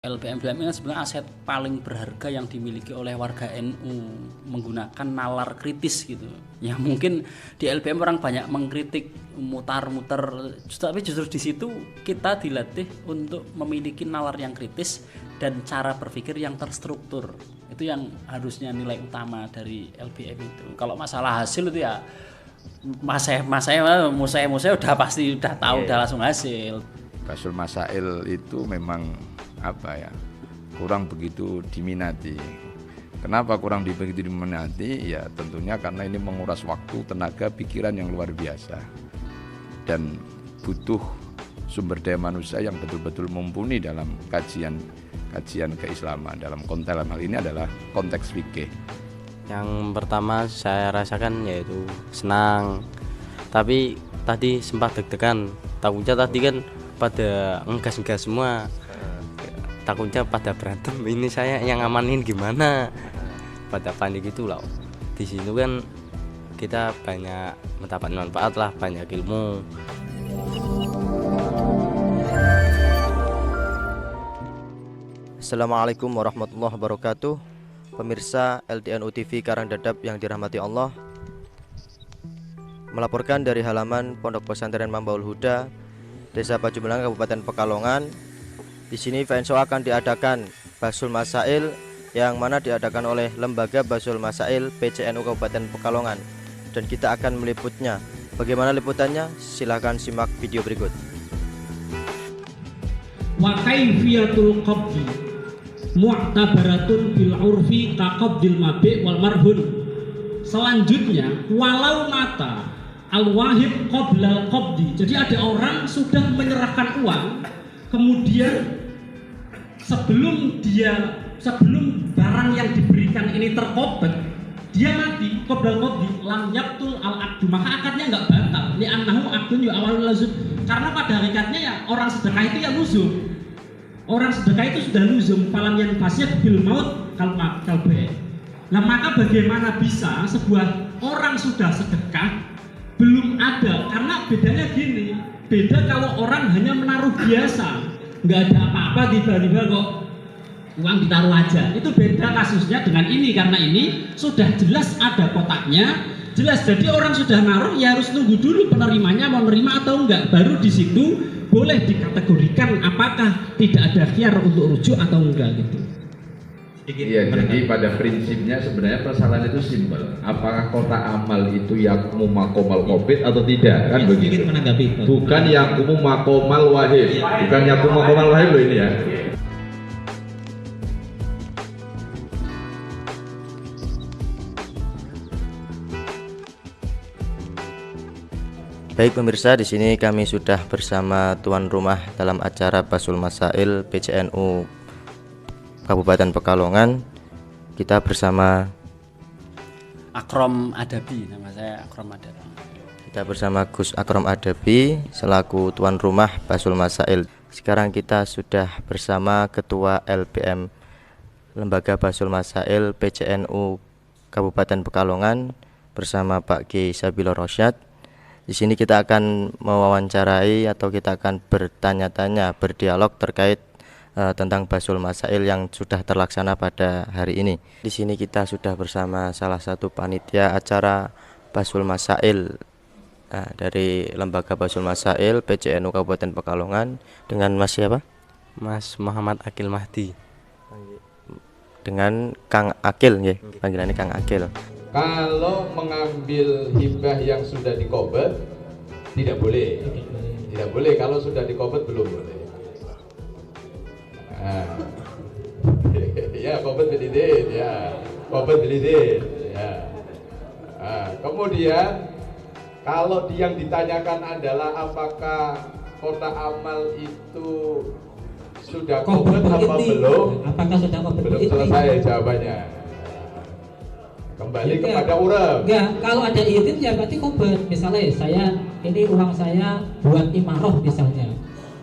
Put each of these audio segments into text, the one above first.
LPM ini sebenarnya aset paling berharga yang dimiliki oleh warga NU, menggunakan nalar kritis gitu. Ya mungkin di LPM orang banyak mengkritik, mutar-muter, tapi justru di situ kita dilatih untuk memiliki nalar yang kritis dan cara berpikir yang terstruktur. Itu yang harusnya nilai utama dari LPM itu. Kalau masalah hasil itu ya musai udah pasti udah tahu, udah langsung hasil. Basul Masail itu memang kurang begitu diminati. Kenapa kurang begitu diminati? Ya tentunya karena ini menguras waktu, tenaga, pikiran yang luar biasa dan butuh sumber daya manusia yang betul-betul mumpuni dalam kajian keislaman. Dalam konteks hal ini adalah konteks fikih. Yang pertama saya rasakan yaitu senang, tapi tadi sempat deg-degan. Takutnya tadi kan pada ngegas-ngegas semua, takutnya pada berantem, ini saya yang ngamanin gimana, pada panik gitu loh. Di situ kan kita banyak mendapat manfaat lah, banyak ilmu. Assalamualaikum warahmatullahi wabarakatuh. Pemirsa LDNU TV Karangdadap yang dirahmati Allah, melaporkan dari halaman Pondok Pesantren Mambaul Huda, Desa Pajumelang, Kabupaten Pekalongan. Di sini VNSO akan diadakan Basul Masail yang mana diadakan oleh Lembaga Basul Masail PCNU Kabupaten Pekalongan, dan kita akan meliputnya. Bagaimana liputannya? Silahkan simak video berikut. Wa kaifiyatul qabdi mu'tabaratun bil urfi ka qabdil mabi' wal marhun. Selanjutnya, walau mata al-wahid qabla al-qabdi. Jadi ada orang sudah menyerahkan uang, kemudian sebelum barang yang diberikan ini terqobet, dia mati, qabla al-qabdi lam yabtul al-aqdu, maka akadnya enggak batal. Li annahu aqdun yu awalul lazum. Karena pada hakikatnya ya orang sedekah itu ya luzum. Orang sedekah itu sudah luzum, falam yan fasyad bil maut kalbe. Nah, maka bagaimana bisa sebuah orang sudah sedekah belum ada? Karena bedanya gini, beda kalau orang hanya menaruh biasa, nggak ada apa-apa, tiba-tiba kok uang ditaruh aja, itu beda kasusnya dengan ini. Karena ini sudah jelas ada kotaknya, jelas, jadi orang sudah naruh ya harus nunggu dulu penerimanya mau nerima atau enggak, baru di situ boleh dikategorikan apakah tidak ada khiar untuk rujuk atau enggak gitu. Iya, jadi pada prinsipnya sebenarnya persoalan itu simpel. Apakah kotak amal itu yakumu makomal covid atau tidak, kan begitu? Bukan yakumu makomal wahid, bukan yakumu makomal wahid loh ini ya. Baik pemirsa, di sini kami sudah bersama tuan rumah dalam acara Basul Masail PCNU Kabupaten Pekalongan. Kita bersama Akrom Adabi, nama saya Akrom Adabi. Kita bersama Gus Akrom Adabi selaku tuan rumah Basul Masail. Sekarang kita sudah bersama Ketua LPM Lembaga Basul Masail PCNU Kabupaten Pekalongan bersama Pak Kiai Sabilo Rosyad. Di sini kita akan mewawancarai atau kita akan bertanya-tanya, berdialog terkait tentang Basul Masail yang sudah terlaksana pada hari ini. Di sini kita sudah bersama salah satu panitia acara Basul Masail dari Lembaga Basul Masail PCNU Kabupaten Pekalongan dengan Mas siapa? Mas Muhammad Akil Mahdi. Dengan Kang Akil, ya, panggilannya Kang Akil. Kalau mengambil hibah yang sudah dikobet tidak boleh, tidak boleh. Kalau sudah dikobet belum boleh. Ya, kobet belidin, ya, kobet belidin, ya. Kemudian kalau yang ditanyakan adalah apakah kotak amal itu sudah kobet apa belum? Apakah sudah kobet? Belum selesai jawabannya. Kembali kepada orang. Enggak, kalau ada izin ya berarti kobet. Misalnya ini uang saya buat imaroh misalnya.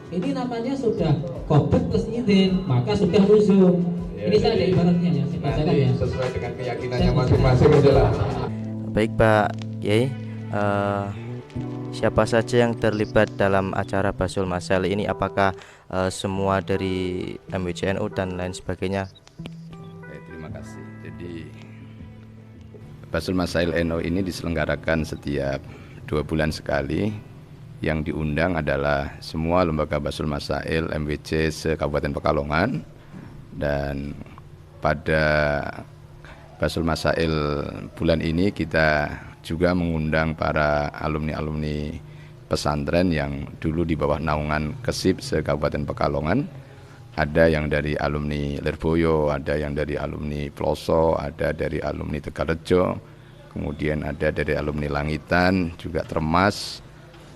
Ini namanya sudah kobet plus izin, maka sudah luzum. Ya, ini saya ada ibaratnya ya, saya bacakan ya. Sesuai dengan keyakinannya masing-masing adalah. Baik Pak Kiai, siapa saja yang terlibat dalam acara Basul Masail ini? Apakah semua dari MWCNU dan lain sebagainya. Oke, terima kasih. Jadi Basul Masail NU ini diselenggarakan setiap 2 bulan sekali. Yang diundang adalah semua lembaga Basul Masail MWC se-Kabupaten Pekalongan, dan pada Basul Masail bulan ini kita juga mengundang para alumni-alumni pesantren yang dulu di bawah naungan Kesip se-Kabupaten Pekalongan. Ada yang dari alumni Lirboyo, ada yang dari alumni Ploso, ada dari alumni Tegalrejo, kemudian ada dari alumni Langitan, juga Termas.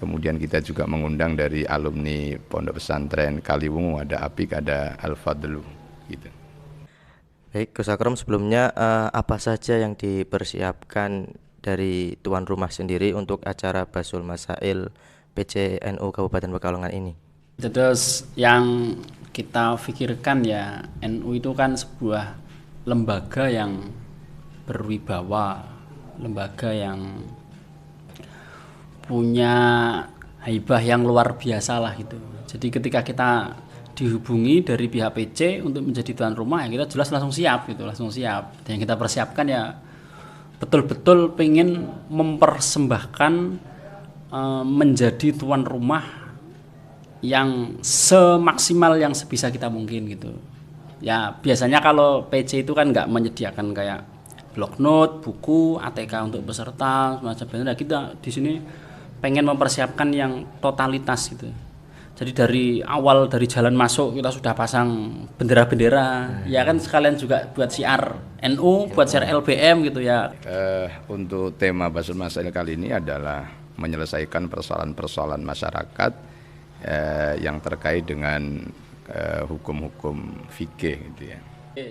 Kemudian kita juga mengundang dari alumni Pondok Pesantren Kaliwungu, ada Apik, ada Al-Fadlu gitu. Baik, Gus Akrom, sebelumnya apa saja yang dipersiapkan dari tuan rumah sendiri untuk acara Basul Masail PCNU Kabupaten Pekalongan ini? Terus yang kita pikirkan ya, NU itu kan sebuah lembaga yang berwibawa, lembaga yang punya haibah yang luar biasa lah gitu. Jadi ketika kita dihubungi dari pihak PC untuk menjadi tuan rumah, ya kita jelas langsung siap gitu, langsung siap. Dan yang kita persiapkan ya betul-betul pengen mempersembahkan menjadi tuan rumah yang semaksimal yang sebisa kita mungkin gitu. Ya biasanya kalau PC itu kan nggak menyediakan kayak blok note, buku, ATK untuk peserta, semacam itu. Nah, kita di sini pengen mempersiapkan yang totalitas gitu. Jadi dari awal, dari jalan masuk kita sudah pasang bendera-bendera, ya kan, sekalian juga buat siar NU, buat siar LBM gitu ya. Untuk tema Basul Masail kali ini adalah menyelesaikan persoalan-persoalan masyarakat yang terkait dengan hukum-hukum fikih gitu ya.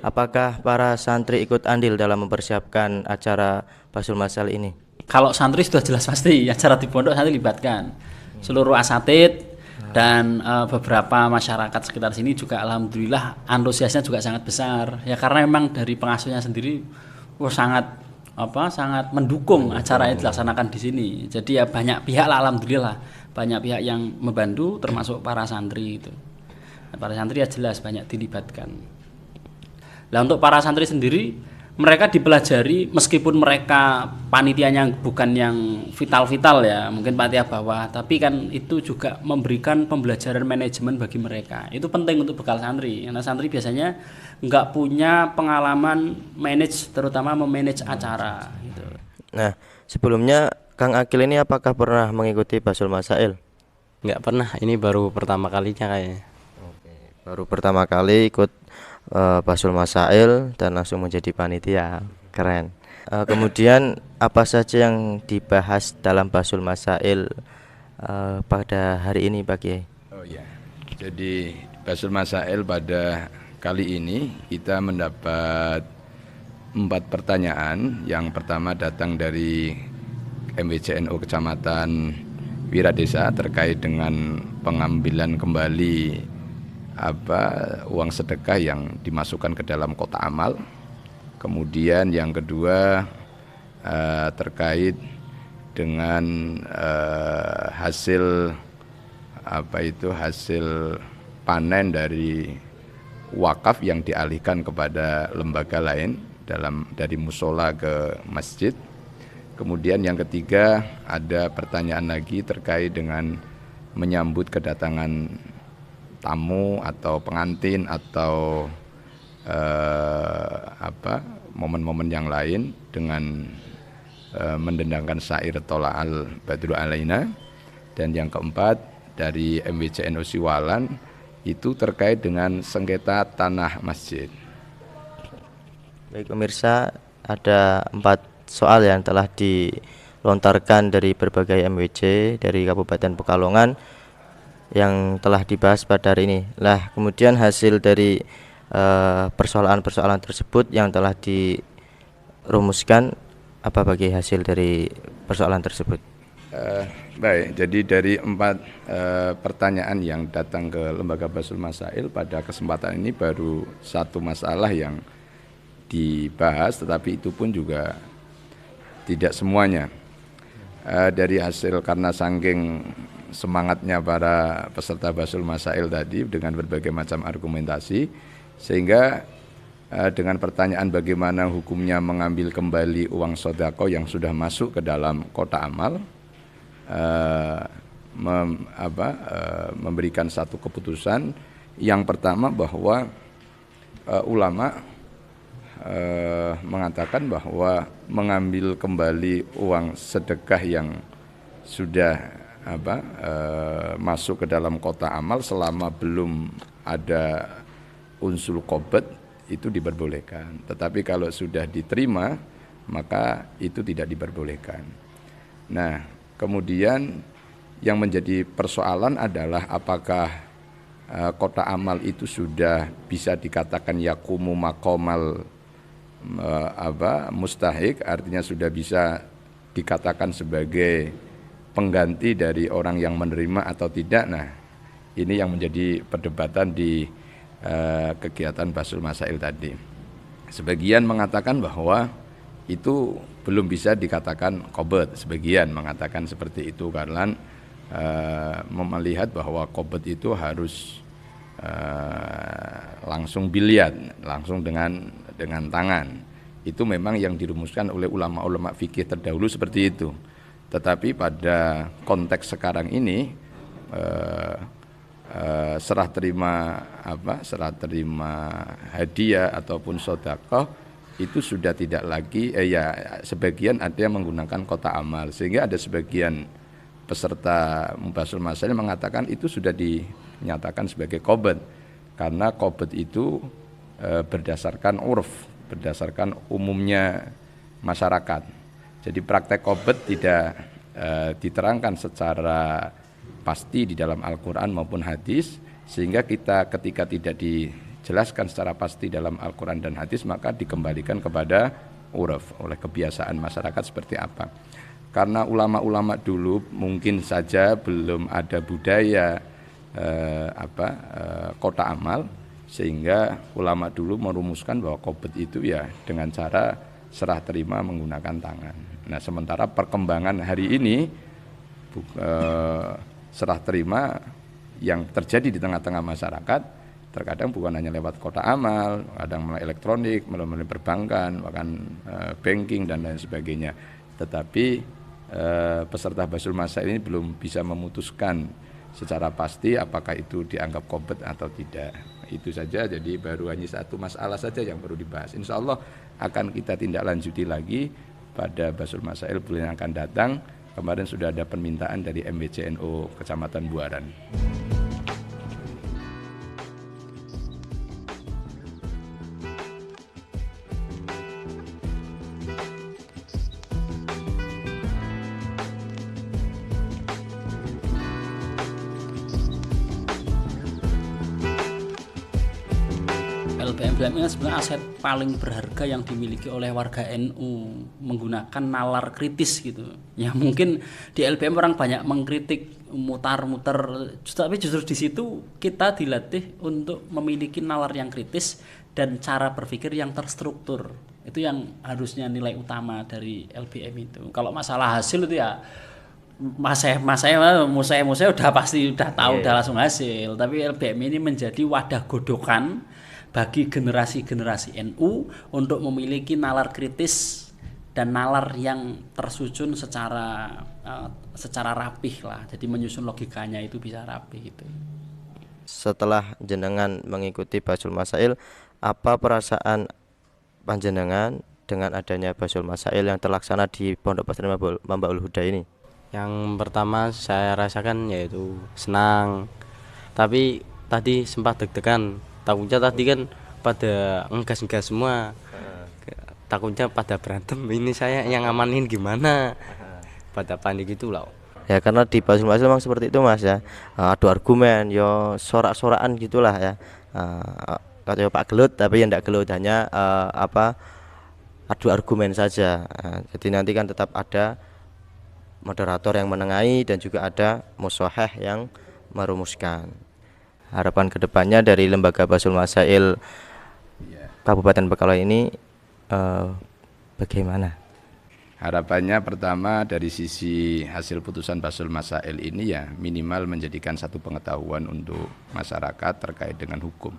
Apakah para santri ikut andil dalam mempersiapkan acara Basul Masail ini? Kalau santri sudah jelas pasti, acara di pondok santri libatkan seluruh asatid dan beberapa masyarakat sekitar sini juga alhamdulillah antusiasnya juga sangat besar ya, karena memang dari pengasuhnya sendiri sangat mendukung acara ini dilaksanakan di sini. Jadi ya banyak pihak lah, alhamdulillah banyak pihak yang membantu, termasuk para santri itu. Nah, para santri ya jelas banyak dilibatkan. Nah, untuk para santri sendiri mereka dipelajari, meskipun mereka panitianya bukan yang vital-vital ya, mungkin panitia bawah, tapi kan itu juga memberikan pembelajaran manajemen bagi mereka. Itu penting untuk bekal santri, karena santri biasanya nggak punya pengalaman manage, terutama memanage acara gitu. Nah, sebelumnya Kang Akil ini apakah pernah mengikuti Basul Masail? Nggak pernah, ini baru pertama kalinya kayaknya. Baru pertama kali ikut Basul Masail dan langsung menjadi panitia, keren. Kemudian apa saja yang dibahas dalam Basul Masail pada hari ini Pak Kiai? Oh ya, jadi Basul Masail pada kali ini kita mendapat 4 pertanyaan. Yang pertama datang dari MWCNU Kecamatan Wiradesa terkait dengan pengambilan kembali uang sedekah yang dimasukkan ke dalam kotak amal. Kemudian yang kedua terkait dengan hasil panen dari wakaf yang dialihkan kepada lembaga lain dari musola ke masjid. Kemudian yang ketiga ada pertanyaan lagi terkait dengan menyambut kedatangan tamu atau pengantin atau momen-momen yang lain dengan mendendangkan syair Tola'al Badru Alaina. Dan yang keempat dari MWCNU Siwalan itu terkait dengan sengketa tanah masjid. Baik pemirsa, ada 4 soal yang telah dilontarkan dari berbagai MWC dari Kabupaten Pekalongan yang telah dibahas pada hari ini. Lah, kemudian hasil dari persoalan-persoalan tersebut yang telah dirumuskan, apa bagi hasil dari persoalan tersebut? Baik, jadi dari 4 pertanyaan yang datang ke Lembaga Basul Masail pada kesempatan ini baru 1 masalah yang dibahas, tetapi itu pun juga tidak semuanya. Dari hasil karena saking semangatnya para peserta Basul Masail tadi dengan berbagai macam argumentasi, sehingga dengan pertanyaan bagaimana hukumnya mengambil kembali uang sodako yang sudah masuk ke dalam kotak amal, memberikan satu keputusan. Yang pertama bahwa ulama mengatakan bahwa mengambil kembali uang sedekah yang sudah masuk ke dalam kotak amal selama belum ada unsur qobd itu diperbolehkan. Tetapi kalau sudah diterima maka itu tidak diperbolehkan. Nah, kemudian yang menjadi persoalan adalah apakah kotak amal itu sudah bisa dikatakan yakumu maqamal mustahik, artinya sudah bisa dikatakan sebagai pengganti dari orang yang menerima atau tidak. Nah, ini yang menjadi perdebatan di kegiatan Basul Masail tadi. Sebagian mengatakan bahwa itu belum bisa dikatakan qobd, sebagian mengatakan seperti itu karena melihat bahwa qobd itu harus langsung biliat, langsung dengan tangan. Itu memang yang dirumuskan oleh ulama-ulama fikih terdahulu seperti itu. Tetapi pada konteks sekarang ini serah terima hadiah ataupun sedekah itu sudah tidak lagi sebagian ada yang menggunakan kotak amal, sehingga ada sebagian peserta Basul Masail mengatakan itu sudah dinyatakan sebagai qobd karena qobd itu berdasarkan urf, berdasarkan umumnya masyarakat. Jadi praktek qobd tidak diterangkan secara pasti di dalam Al-Quran maupun hadis, sehingga kita ketika tidak dijelaskan secara pasti dalam Al-Quran dan hadis maka dikembalikan kepada urf, oleh kebiasaan masyarakat seperti apa. Karena ulama-ulama dulu mungkin saja belum ada budaya kotak amal, sehingga ulama dulu merumuskan bahwa qobd itu ya dengan cara serah terima menggunakan tangan. Nah, sementara perkembangan hari ini serah terima yang terjadi di tengah-tengah masyarakat terkadang bukan hanya lewat kotak amal, kadang melalui elektronik, melalui perbankan, bahkan banking dan lain sebagainya. Tetapi peserta Basul Masail ini belum bisa memutuskan secara pasti apakah itu dianggap qobd atau tidak. Itu saja, jadi baru hanya satu masalah saja yang perlu dibahas. Insya Allah akan kita tindak lanjuti lagi pada Basul Masail bulan yang akan datang. Kemarin sudah ada permintaan dari MBCNO Kecamatan Buaran. LBM ini sebenarnya aset paling berharga yang dimiliki oleh warga NU, menggunakan nalar kritis gitu. Ya mungkin di LBM orang banyak mengkritik mutar-muter, tapi justru di situ kita dilatih untuk memiliki nalar yang kritis dan cara berpikir yang terstruktur. Itu yang harusnya nilai utama dari LBM itu. Kalau masalah hasil itu ya Musai udah pasti udah tahu, udah langsung hasil. Tapi LBM ini menjadi wadah godokan bagi generasi-generasi NU untuk memiliki nalar kritis dan nalar yang tersusun secara rapih lah. Jadi menyusun logikanya itu bisa rapih gitu. Setelah jenengan mengikuti Basul Masail, apa perasaan panjenengan dengan adanya Basul Masail yang terlaksana di Pondok Pesantren Mambaul Huda ini? Yang pertama saya rasakan yaitu senang, tapi tadi sempat deg-degan. Takutnya tadi kan pada ngegas-ngegas semua, takutnya pada berantem, ini saya yang ngamanin gimana, pada panik gitu loh. Ya karena di Basul Masail memang seperti itu Mas ya, adu argumen, yo sorak-sorakan gitulah ya, kata Pak Gelut tapi yang tidak gelut, hanya adu argumen saja. Jadi nanti kan tetap ada moderator yang menengahi dan juga ada musyawarah yang merumuskan. Harapan kedepannya dari Lembaga Basul Masail Kabupaten Pekalongan ini bagaimana? harapannya pertama dari sisi hasil putusan Basul Masail ini ya minimal menjadikan satu pengetahuan untuk masyarakat terkait dengan hukum.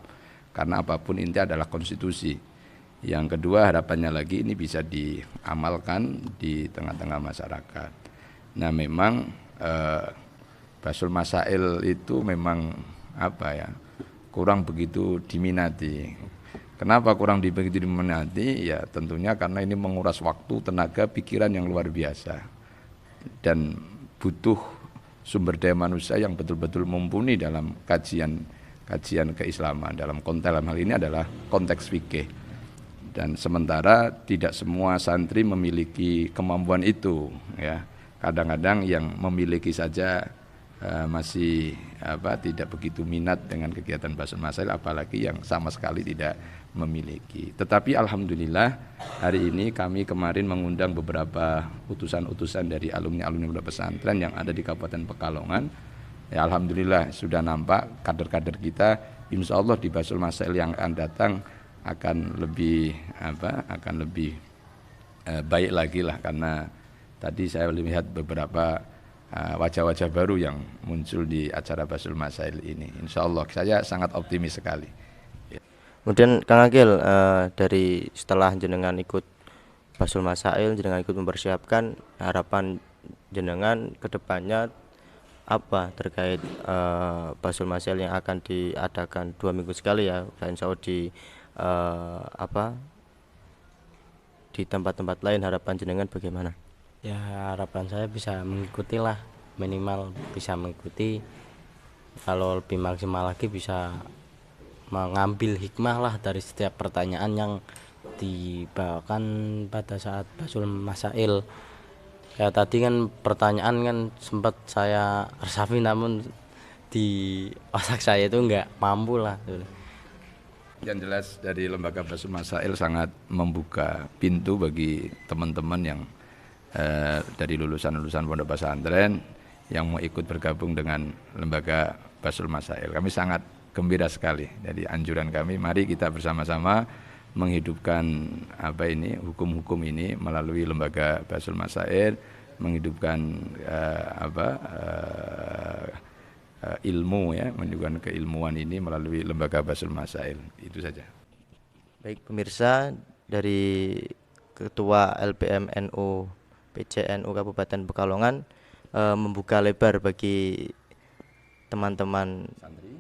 Karena apapun inti adalah konstitusi. Yang kedua harapannya lagi ini bisa diamalkan di tengah-tengah masyarakat. Nah memang Basul Masail itu memang kurang begitu diminati. Kenapa kurang begitu diminati? Ya tentunya karena ini menguras waktu, tenaga, pikiran yang luar biasa dan butuh sumber daya manusia yang betul-betul mumpuni dalam kajian keislaman. Dalam hal ini adalah konteks fikih. Dan sementara tidak semua santri memiliki kemampuan itu, ya. Kadang-kadang yang memiliki saja masih tidak begitu minat dengan kegiatan Basul Masail, apalagi yang sama sekali tidak memiliki. Tetapi alhamdulillah hari ini kami kemarin mengundang beberapa utusan-utusan dari alumni-alumni pondok pesantren yang ada di Kabupaten Pekalongan. Ya alhamdulillah sudah nampak kader-kader kita, insya Allah di Basul Masail yang akan datang akan lebih baik lagi lah, karena tadi saya melihat beberapa wajah-wajah baru yang muncul di acara Basul Masail ini. Insya Allah saya sangat optimis sekali. Kemudian Kang Agil, dari setelah jenengan ikut Basul Masail, jenengan ikut mempersiapkan, harapan jenengan ke depannya apa terkait Basul Masail yang akan diadakan 2 minggu sekali ya, insya Allah di tempat-tempat lain, harapan jenengan bagaimana? Ya harapan saya bisa mengikuti lah, minimal bisa mengikuti. Kalau lebih maksimal lagi bisa mengambil hikmah lah dari setiap pertanyaan yang dibawakan pada saat Basul Masail. Kayak tadi kan pertanyaan kan sempat saya resapi, namun di otak saya itu nggak mampu lah. Yang jelas dari lembaga Basul Masail sangat membuka pintu bagi teman-teman yang dari lulusan-lulusan pondok pesantren yang mau ikut bergabung dengan lembaga Basul Masail. Kami sangat gembira sekali. Jadi anjuran kami, mari kita bersama-sama menghidupkan hukum-hukum ini melalui lembaga Basul Masail, menghidupkan ilmu ya, menunjukkan keilmuan ini melalui lembaga Basul Masail. Itu saja. Baik pemirsa, dari Ketua LPM NU PCNU Kabupaten Pekalongan membuka lebar bagi teman-teman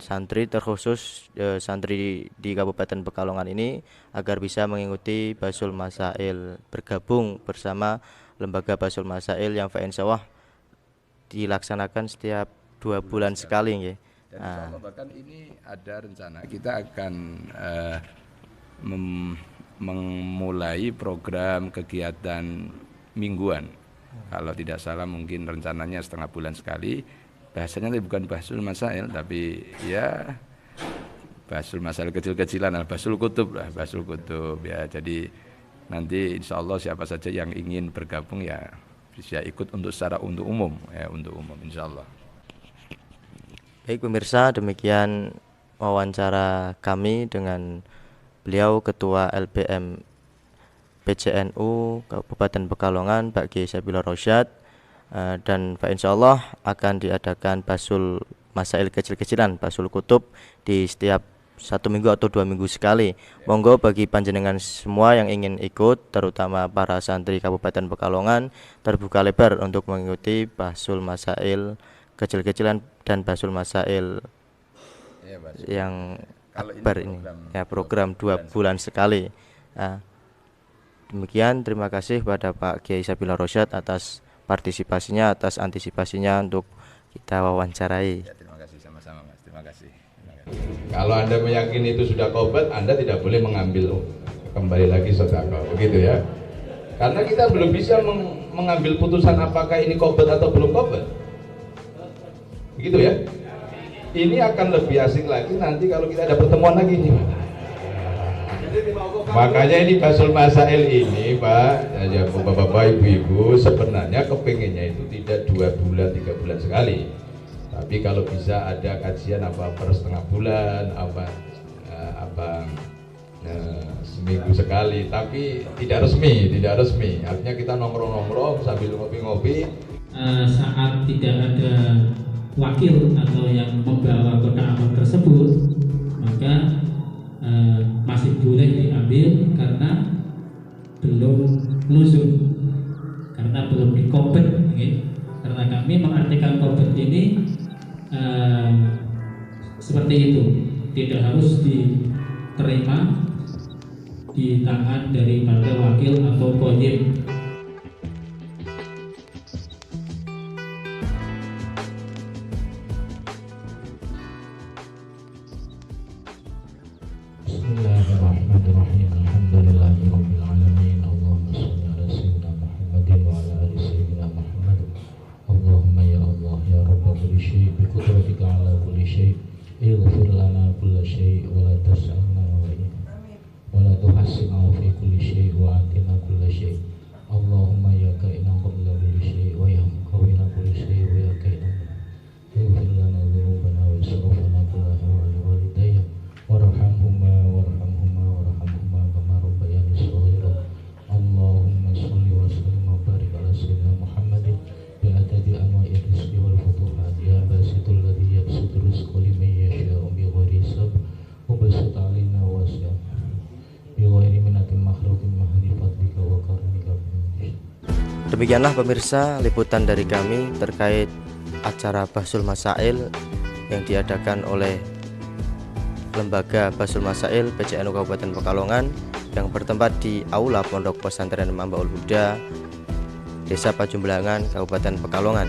santri terkhusus santri di Kabupaten Pekalongan ini agar bisa mengikuti Basul Masail, bergabung bersama lembaga Basul Masail yang insyaallah dilaksanakan setiap 2 bulan sekali ya. Dan insyaallah bahkan ini ada rencana kita akan memulai program kegiatan mingguan. Kalau tidak salah mungkin rencananya setengah bulan sekali. Bahasanya bukan Basul Masail, tapi ya Basul Masail kecil-kecilan, Basul Kutub lah, Basul Kutub ya. Jadi nanti insya Allah siapa saja yang ingin bergabung ya bisa ikut untuk umum ya, untuk umum insya Allah. Baik pemirsa, demikian wawancara kami dengan beliau Ketua LPM PCNU Kabupaten Pekalongan, Pak Kiai Sabilur Rasyad, dan insyaallah akan diadakan Basul Masail kecil-kecilan, Basul Kutub di setiap 1 minggu atau 2 minggu sekali. Monggo bagi panjenengan semua yang ingin ikut, terutama para santri Kabupaten Pekalongan, terbuka lebar untuk mengikuti Basul Masail kecil-kecilan dan Basul Masail yang akbar ini ya, program 2 bulan sekali. Demikian, terima kasih kepada Pak Kiai Sabilur Rasyad atas partisipasinya, atas antisipasinya untuk kita wawancarai. Ya, terima kasih sama-sama Mas, terima kasih. Kalau Anda meyakini itu sudah qobat, Anda tidak boleh mengambil kembali lagi sedekah, begitu ya. Karena kita belum bisa mengambil putusan apakah ini qobat atau belum qobat. Begitu ya. Ini akan lebih asik lagi nanti kalau kita ada pertemuan lagi nih. Makanya ini Basul Masail ini Pak, ya Bapak-bapak, Ibu-ibu, sebenarnya kepinginnya itu tidak 2 bulan, 3 bulan sekali. Tapi kalau bisa ada kajian apa per setengah bulan, seminggu seminggu sekali, tapi tidak resmi. Artinya kita nongkrong-nongkrong sambil ngopi-ngopi. Saat tidak ada wakil atau yang membawa kotak amal tersebut, maka masih boleh diambil karena belum luzum, karena belum dikobet. Karena kami mengartikan kobet ini seperti itu, tidak harus diterima di tangan daripada wakil atau qayyim. Bismillahirrahmanirrahim. Alhamdulillahirabbil alamin. Allahumma shalli ala sayyidina Muhammadin wa ala ali sayyidina Muhammad. Allahumma ya Allah ya rabb kulli syai' bi qudratika ala kulli syai'. Ighfir lana kulla syai' wa la tas'alna wa la tuhassibna fi kulli syai' wa atina kulla syai'. Allahumma ya ka'inan qabla kulli syai' wa ya muqawwina kulli syai' wa ya ka'inan. Ighfir lana dhunubana wa israfana kullaha wa li walidayya warhamhuma kama rabbayani shaghira. Allahumma shalli wa sallim wa barik ala sayyidina Muhammadin bi adadi anwa'i rizqi wal futuhat ya basitul ladzi yabsutu rizqa liman yasha'u bi ghairi hisab wa basut alaina wasi'a bi ghairi minatin makhluqin mahdi fadlika wa karimika. Demikianlah pemirsa liputan dari kami terkait acara Bahsul Masail yang diadakan oleh Lembaga Bahsul Masail PCNU Kabupaten Pekalongan yang bertempat di Aula Pondok Pesantren Mambaul Huda, Desa Pajumblangan, Kabupaten Pekalongan.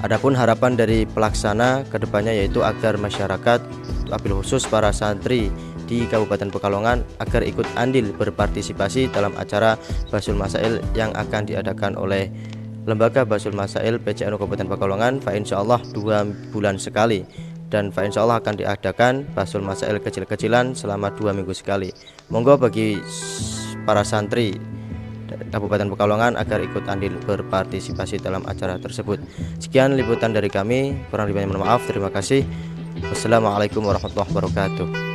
Adapun harapan dari pelaksana kedepannya yaitu agar masyarakat, wabil khusus para santri di Kabupaten Pekalongan agar ikut andil berpartisipasi dalam acara Bahsul Masail yang akan diadakan oleh Lembaga Bahsul Masail PCNU Kabupaten Pekalongan, insyaallah 2 bulan sekali. Dan insyaallah akan diadakan Bahsul Masail kecil-kecilan selama 2 minggu sekali. Monggo bagi para santri Kabupaten Pekalongan agar ikut andil berpartisipasi dalam acara tersebut. Sekian liputan dari kami, kurang lebihnya mohon maaf. Terima kasih. Wassalamualaikum warahmatullahi wabarakatuh.